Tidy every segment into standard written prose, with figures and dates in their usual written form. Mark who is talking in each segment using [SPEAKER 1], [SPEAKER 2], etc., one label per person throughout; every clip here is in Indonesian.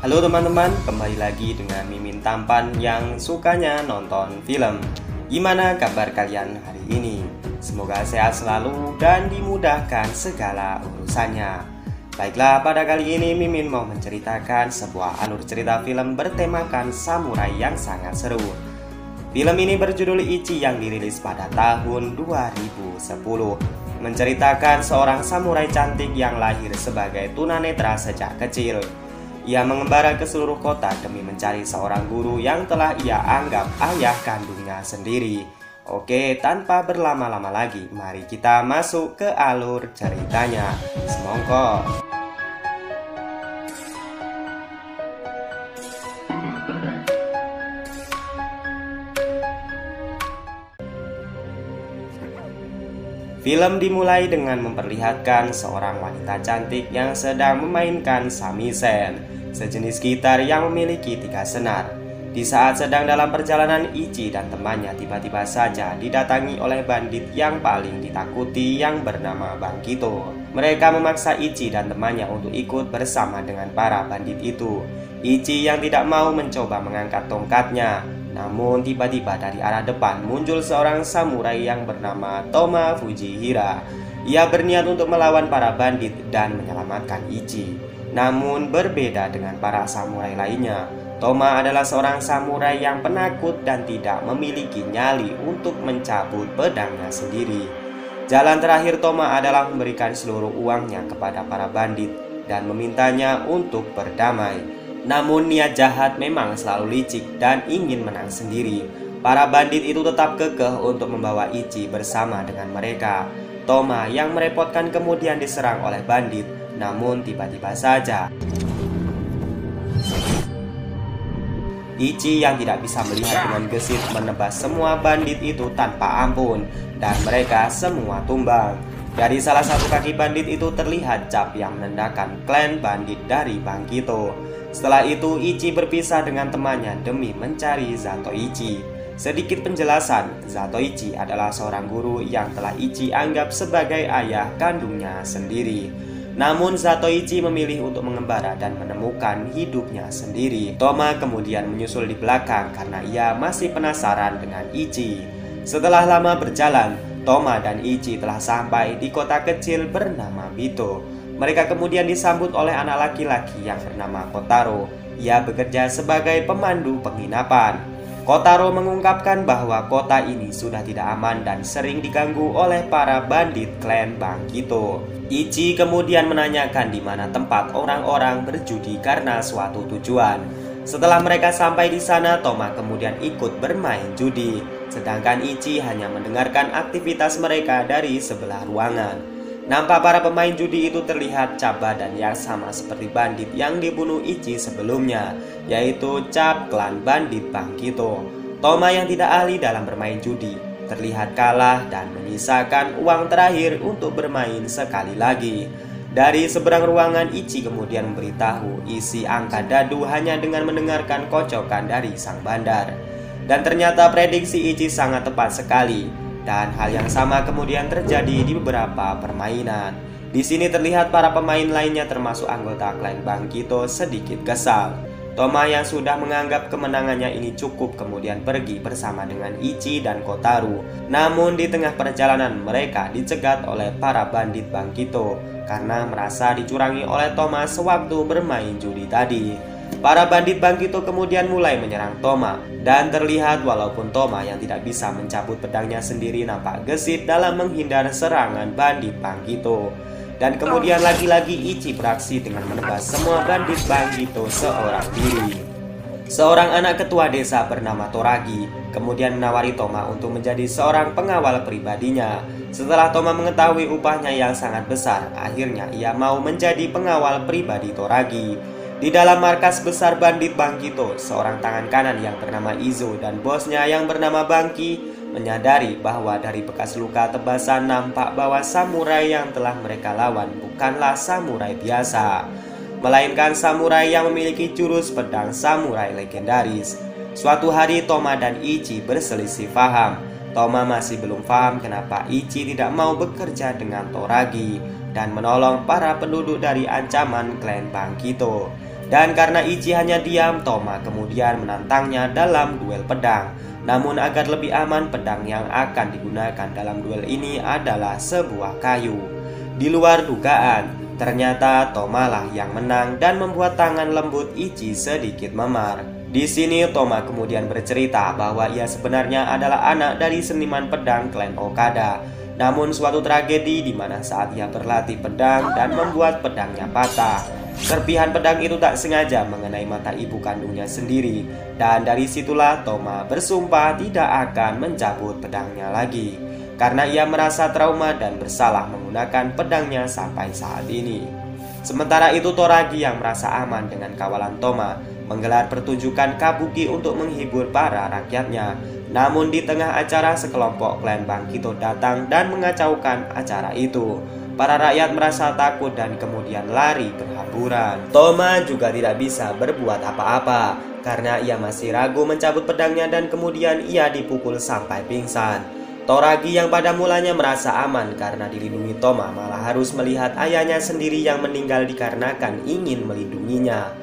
[SPEAKER 1] Halo teman-teman, kembali lagi dengan Mimin Tampan yang sukanya nonton film. Gimana kabar kalian hari ini? Semoga sehat selalu dan dimudahkan segala urusannya. Baiklah, pada kali ini Mimin mau menceritakan sebuah alur cerita film bertemakan samurai yang sangat seru. Film ini berjudul Ichi yang dirilis pada tahun 2010. Menceritakan seorang samurai cantik yang lahir sebagai tunanetra sejak kecil. Ia mengembara ke seluruh kota demi mencari seorang guru yang telah ia anggap ayah kandungnya sendiri. Oke, tanpa berlama-lama lagi, mari kita masuk ke alur ceritanya. Semongko. Film dimulai dengan memperlihatkan seorang wanita cantik yang sedang memainkan samisen, sejenis gitar yang memiliki 3 senar. Di saat sedang dalam perjalanan, Ichi dan temannya tiba-tiba saja didatangi oleh bandit yang paling ditakuti yang bernama Bangkito. Mereka memaksa Ichi dan temannya untuk ikut bersama dengan para bandit itu. Ichi yang tidak mau mencoba mengangkat tongkatnya. Namun tiba-tiba dari arah depan muncul seorang samurai yang bernama Toma Fujihira. Ia berniat untuk melawan para bandit dan menyelamatkan Ichi. Namun berbeda dengan para samurai lainnya, Toma adalah seorang samurai yang penakut dan tidak memiliki nyali untuk mencabut pedangnya sendiri. Jalan terakhir Toma adalah memberikan seluruh uangnya kepada para bandit dan memintanya untuk berdamai. Namun niat jahat memang selalu licik dan ingin menang sendiri. Para bandit itu tetap kekeh untuk membawa Ichi bersama dengan mereka. Toma yang merepotkan kemudian diserang oleh bandit. Namun tiba-tiba saja Ichi yang tidak bisa melihat dengan gesit menebas semua bandit itu tanpa ampun, dan mereka semua tumbang. Dari salah satu kaki bandit itu terlihat cap yang menandakan klan bandit dari Bangkito. Setelah itu Ichi berpisah dengan temannya demi mencari Zatoichi. Sedikit penjelasan, Zatoichi adalah seorang guru yang telah Ichi anggap sebagai ayah kandungnya sendiri. Namun Zatoichi memilih untuk mengembara dan menemukan hidupnya sendiri. Toma kemudian menyusul di belakang karena ia masih penasaran dengan Ichi. Setelah lama berjalan, Toma dan Ichi telah sampai di kota kecil bernama Bito. Mereka kemudian disambut oleh anak laki-laki yang bernama Kotaro. Ia bekerja sebagai pemandu penginapan. Kotaro mengungkapkan bahwa kota ini sudah tidak aman dan sering diganggu oleh para bandit klan Bangkito. Ichi kemudian menanyakan di mana tempat orang-orang berjudi karena suatu tujuan. Setelah mereka sampai di sana, Toma kemudian ikut bermain judi, sedangkan Ichi hanya mendengarkan aktivitas mereka dari sebelah ruangan. Nampak para pemain judi itu terlihat cap badan yang sama seperti bandit yang dibunuh Ichi sebelumnya, yaitu cap klan bandit Bangkito. Toma yang tidak ahli dalam bermain judi terlihat kalah dan menyisakan uang terakhir untuk bermain sekali lagi. Dari seberang ruangan, Ichi kemudian memberitahu isi angka dadu hanya dengan mendengarkan kocokan dari sang bandar. Dan ternyata prediksi Ichi sangat tepat sekali. Dan hal yang sama kemudian terjadi di beberapa permainan. Di sini terlihat para pemain lainnya termasuk anggota klan Bangkito sedikit kesal. Toma yang sudah menganggap kemenangannya ini cukup kemudian pergi bersama dengan Ichi dan Kotaro. Namun di tengah perjalanan mereka dicegat oleh para bandit Bangkito karena merasa dicurangi oleh Toma sewaktu bermain judi tadi. Para bandit Bangkito kemudian mulai menyerang Toma, dan terlihat walaupun Toma yang tidak bisa mencabut pedangnya sendiri nampak gesit dalam menghindar serangan bandit Bangkito. Dan kemudian lagi-lagi Ichi beraksi dengan menebas semua bandit Bangkito seorang diri. Seorang anak ketua desa bernama Toragi kemudian menawari Toma untuk menjadi seorang pengawal pribadinya. Setelah Toma mengetahui upahnya yang sangat besar, akhirnya ia mau menjadi pengawal pribadi Toragi. Di dalam markas besar bandit Bangkito, seorang tangan kanan yang bernama Izo dan bosnya yang bernama Bangki menyadari bahwa dari bekas luka tebasan nampak bahwa samurai yang telah mereka lawan bukanlah samurai biasa, melainkan samurai yang memiliki jurus pedang samurai legendaris. Suatu hari Toma dan Ichi berselisih paham. Toma masih belum paham kenapa Ichi tidak mau bekerja dengan Toragi dan menolong para penduduk dari ancaman klan Bangkito. Dan karena Ichi hanya diam, Toma kemudian menantangnya dalam duel pedang. Namun agar lebih aman, pedang yang akan digunakan dalam duel ini adalah sebuah kayu. Di luar dugaan, ternyata Toma lah yang menang dan membuat tangan lembut Ichi sedikit memar. Di sini Toma kemudian bercerita bahwa ia sebenarnya adalah anak dari seniman pedang klan Okada. Namun suatu tragedi di mana saat ia berlatih pedang dan membuat pedangnya patah, serpihan pedang itu tak sengaja mengenai mata ibu kandungnya sendiri. Dan dari situlah Toma bersumpah tidak akan mencabut pedangnya lagi, karena ia merasa trauma dan bersalah menggunakan pedangnya sampai saat ini. Sementara itu Toragi yang merasa aman dengan kawalan Toma menggelar pertunjukan kabuki untuk menghibur para rakyatnya. Namun di tengah acara sekelompok klan Bangkito datang dan mengacaukan acara itu. Para rakyat merasa takut dan kemudian lari berhamburan. Toma juga tidak bisa berbuat apa-apa karena ia masih ragu mencabut pedangnya dan kemudian ia dipukul sampai pingsan. Toragi yang pada mulanya merasa aman karena dilindungi Toma malah harus melihat ayahnya sendiri yang meninggal dikarenakan ingin melindunginya.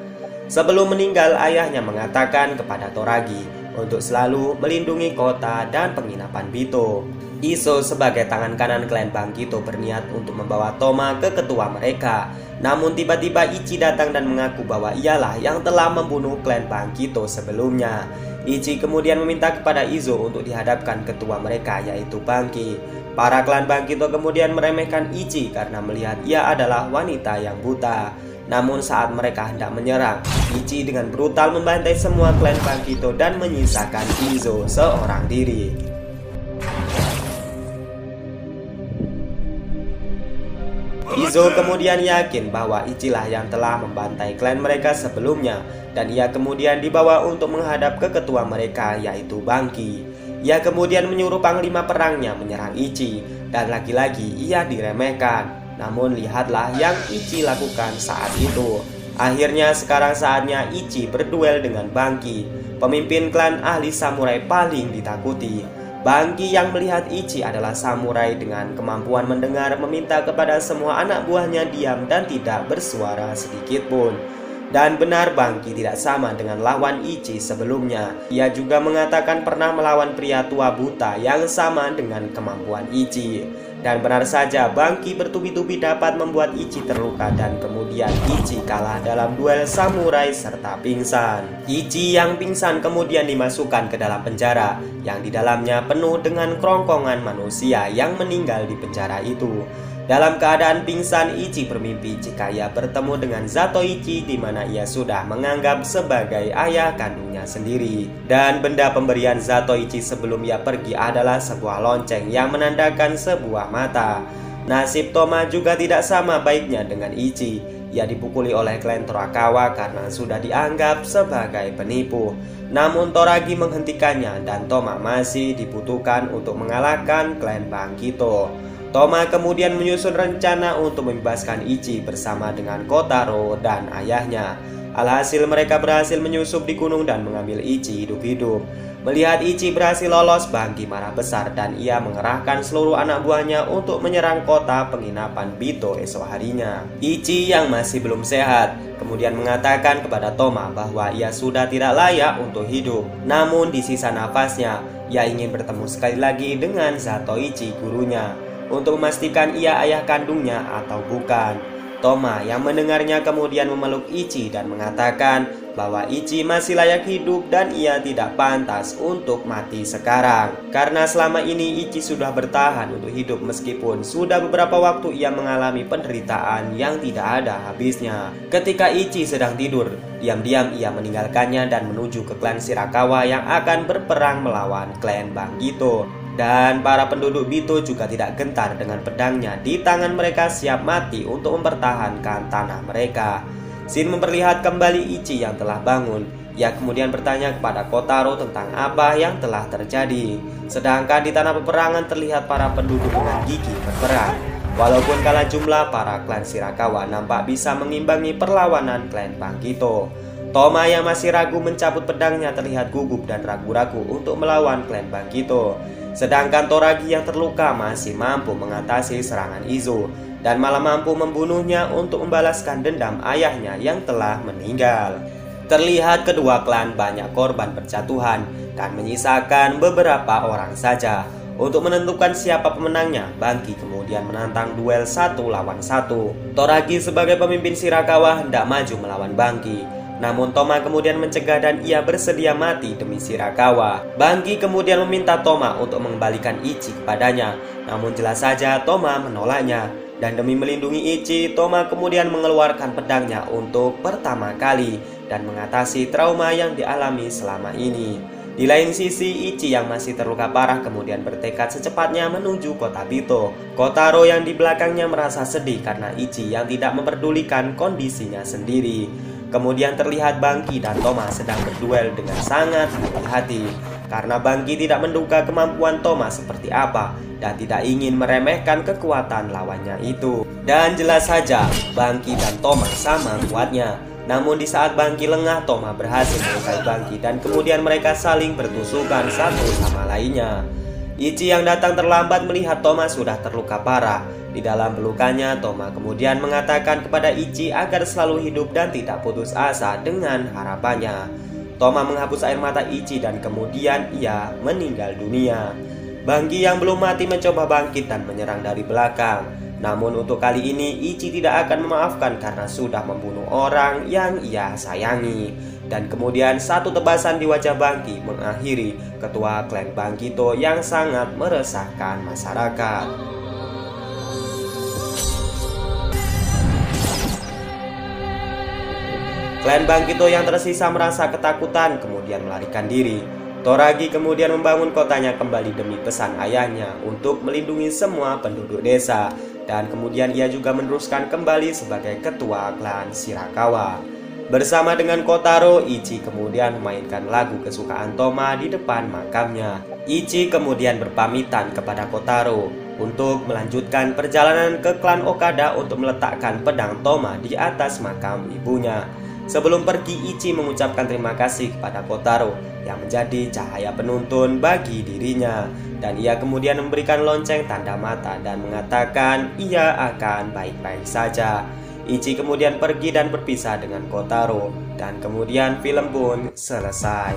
[SPEAKER 1] Sebelum meninggal, ayahnya mengatakan kepada Toragi untuk selalu melindungi kota dan penginapan Bito. Iso sebagai tangan kanan klan Bangkito berniat untuk membawa Toma ke ketua mereka. Namun tiba-tiba Ichi datang dan mengaku bahwa ialah yang telah membunuh klan Bangkito sebelumnya. Ichi kemudian meminta kepada Izo untuk dihadapkan ketua mereka yaitu Bangki. Para klan Bangkito kemudian meremehkan Ichi karena melihat ia adalah wanita yang buta. Namun saat mereka hendak menyerang, Ichi dengan brutal membantai semua klan Bangkito dan menyisakan Izo seorang diri. Izo kemudian yakin bahwa Ichi lah yang telah membantai klan mereka sebelumnya, dan ia kemudian dibawa untuk menghadap ke ketua mereka yaitu Bangki. Ia kemudian menyuruh panglima perangnya menyerang Ichi, dan lagi-lagi ia diremehkan. Namun lihatlah yang Ichi lakukan saat itu. Akhirnya sekarang saatnya Ichi berduel dengan Bangki, pemimpin klan ahli samurai paling ditakuti. Bangki yang melihat Ichi adalah samurai dengan kemampuan mendengar meminta kepada semua anak buahnya diam dan tidak bersuara sedikit pun. Dan benar Bangki tidak sama dengan lawan Ichi sebelumnya. Ia juga mengatakan pernah melawan pria tua buta yang sama dengan kemampuan Ichi. Dan benar saja Bangki bertubi-tubi dapat membuat Ichi terluka dan kemudian Ichi kalah dalam duel samurai serta pingsan. Ichi yang pingsan kemudian dimasukkan ke dalam penjara yang di dalamnya penuh dengan kerongkongan manusia yang meninggal di penjara itu. Dalam keadaan pingsan, Ichi bermimpi jika ia bertemu dengan Zatoichi di mana ia sudah menganggap sebagai ayah kandungnya sendiri. Dan benda pemberian Zatoichi sebelum ia pergi adalah sebuah lonceng yang menandakan sebuah mata. Nasib Toma juga tidak sama baiknya dengan Ichi. Ia dipukuli oleh klan Torakawa karena sudah dianggap sebagai penipu. Namun Toragi menghentikannya dan Toma masih dibutuhkan untuk mengalahkan klan Bangkito. Toma kemudian menyusun rencana untuk membebaskan Ichi bersama dengan Kotaro dan ayahnya. Alhasil mereka berhasil menyusup di gunung dan mengambil Ichi hidup-hidup. Melihat Ichi berhasil lolos, Bangki marah besar dan ia mengerahkan seluruh anak buahnya untuk menyerang kota penginapan Bito esok harinya. Ichi yang masih belum sehat kemudian mengatakan kepada Toma bahwa ia sudah tidak layak untuk hidup. Namun di sisa nafasnya, ia ingin bertemu sekali lagi dengan Zatoichi gurunya untuk memastikan ia ayah kandungnya atau bukan. Toma yang mendengarnya kemudian memeluk Ichi dan mengatakan bahwa Ichi masih layak hidup dan ia tidak pantas untuk mati sekarang. Karena selama ini Ichi sudah bertahan untuk hidup meskipun sudah beberapa waktu ia mengalami penderitaan yang tidak ada habisnya. Ketika Ichi sedang tidur, diam-diam ia meninggalkannya dan menuju ke klan Shirakawa yang akan berperang melawan klan Bangkito. Dan para penduduk Bito juga tidak gentar dengan pedangnya di tangan mereka siap mati untuk mempertahankan tanah mereka. Shin memperlihat kembali Ichi yang telah bangun. Ia kemudian bertanya kepada Kotaro tentang apa yang telah terjadi. Sedangkan di tanah peperangan terlihat para penduduk dengan gigih berperang. Walaupun kalah jumlah, para klan Shirakawa nampak bisa mengimbangi perlawanan klan Bangkito. Toma yang masih ragu mencabut pedangnya terlihat gugup dan ragu-ragu untuk melawan klan Bangkito. Sedangkan Toragi yang terluka masih mampu mengatasi serangan Izo. dan malah mampu membunuhnya untuk membalaskan dendam ayahnya yang telah meninggal. Terlihat kedua klan banyak korban percatuhan dan menyisakan beberapa orang saja. Untuk menentukan siapa pemenangnya, Bangki kemudian menantang duel 1 lawan 1. Toragi sebagai pemimpin Shirakawa hendak maju melawan Bangki. Namun Toma kemudian mencegah dan ia bersedia mati demi Shirakawa. Bangki kemudian meminta Toma untuk mengembalikan Ichi kepadanya. Namun jelas saja Toma menolaknya. Dan demi melindungi Ichi, Toma kemudian mengeluarkan pedangnya untuk pertama kali dan mengatasi trauma yang dialami selama ini. Di lain sisi, Ichi yang masih terluka parah kemudian bertekad secepatnya menuju kota Bito. Kotaro yang di belakangnya merasa sedih karena Ichi yang tidak memperdulikan kondisinya sendiri. Kemudian terlihat Bangki dan Toma sedang berduel dengan sangat hati-hati. Karena Bangki tidak menduga kemampuan Toma seperti apa dan tidak ingin meremehkan kekuatan lawannya itu. Dan jelas saja, Bangki dan Toma sama kuatnya. Namun di saat Bangki lengah, Toma berhasil melukai Bangki dan kemudian mereka saling bertusukan satu sama lainnya. Ichi yang datang terlambat melihat Toma sudah terluka parah. Di dalam pelukannya, Toma kemudian mengatakan kepada Ichi agar selalu hidup dan tidak putus asa dengan harapannya. Toma menghapus air mata Ichi dan kemudian ia meninggal dunia. Bangki yang belum mati mencoba bangkit dan menyerang dari belakang. Namun untuk kali ini Ichi tidak akan memaafkan karena sudah membunuh orang yang ia sayangi. Dan kemudian satu tebasan di wajah Bangki mengakhiri ketua klan Bangkito yang sangat meresahkan masyarakat. Klan Bangkito yang tersisa merasa ketakutan kemudian melarikan diri. Toragi kemudian membangun kotanya kembali demi pesan ayahnya untuk melindungi semua penduduk desa. Dan kemudian ia juga meneruskan kembali sebagai ketua klan Shirakawa. Bersama dengan Kotaro, Ichi kemudian memainkan lagu kesukaan Toma di depan makamnya. Ichi kemudian berpamitan kepada Kotaro untuk melanjutkan perjalanan ke klan Okada untuk meletakkan pedang Toma di atas makam ibunya. Sebelum pergi, Ichi mengucapkan terima kasih kepada Kotaro yang menjadi cahaya penuntun bagi dirinya. Dan ia kemudian memberikan lonceng tanda mata dan mengatakan ia akan baik-baik saja. Ichi kemudian pergi dan berpisah dengan Kotaro. Dan kemudian film pun selesai.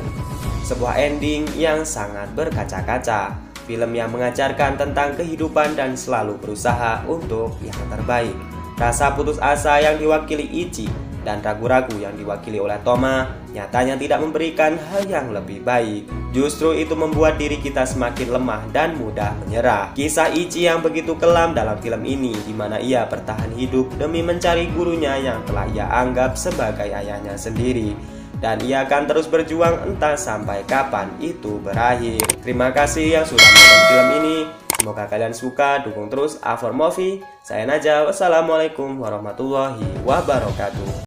[SPEAKER 1] Sebuah ending yang sangat berkaca-kaca. Film yang mengajarkan tentang kehidupan dan selalu berusaha untuk yang terbaik. Rasa putus asa yang diwakili Ichi dan ragu-ragu yang diwakili oleh Toma nyatanya tidak memberikan hal yang lebih baik. Justru itu membuat diri kita semakin lemah dan mudah menyerah. Kisah Ichi yang begitu kelam dalam film ini, di mana ia bertahan hidup demi mencari gurunya yang telah ia anggap sebagai ayahnya sendiri. Dan ia akan terus berjuang entah sampai kapan itu berakhir. Terima kasih yang sudah menonton film ini. Semoga kalian suka, dukung terus A4 Movie. Saya Najwa, wassalamualaikum warahmatullahi wabarakatuh.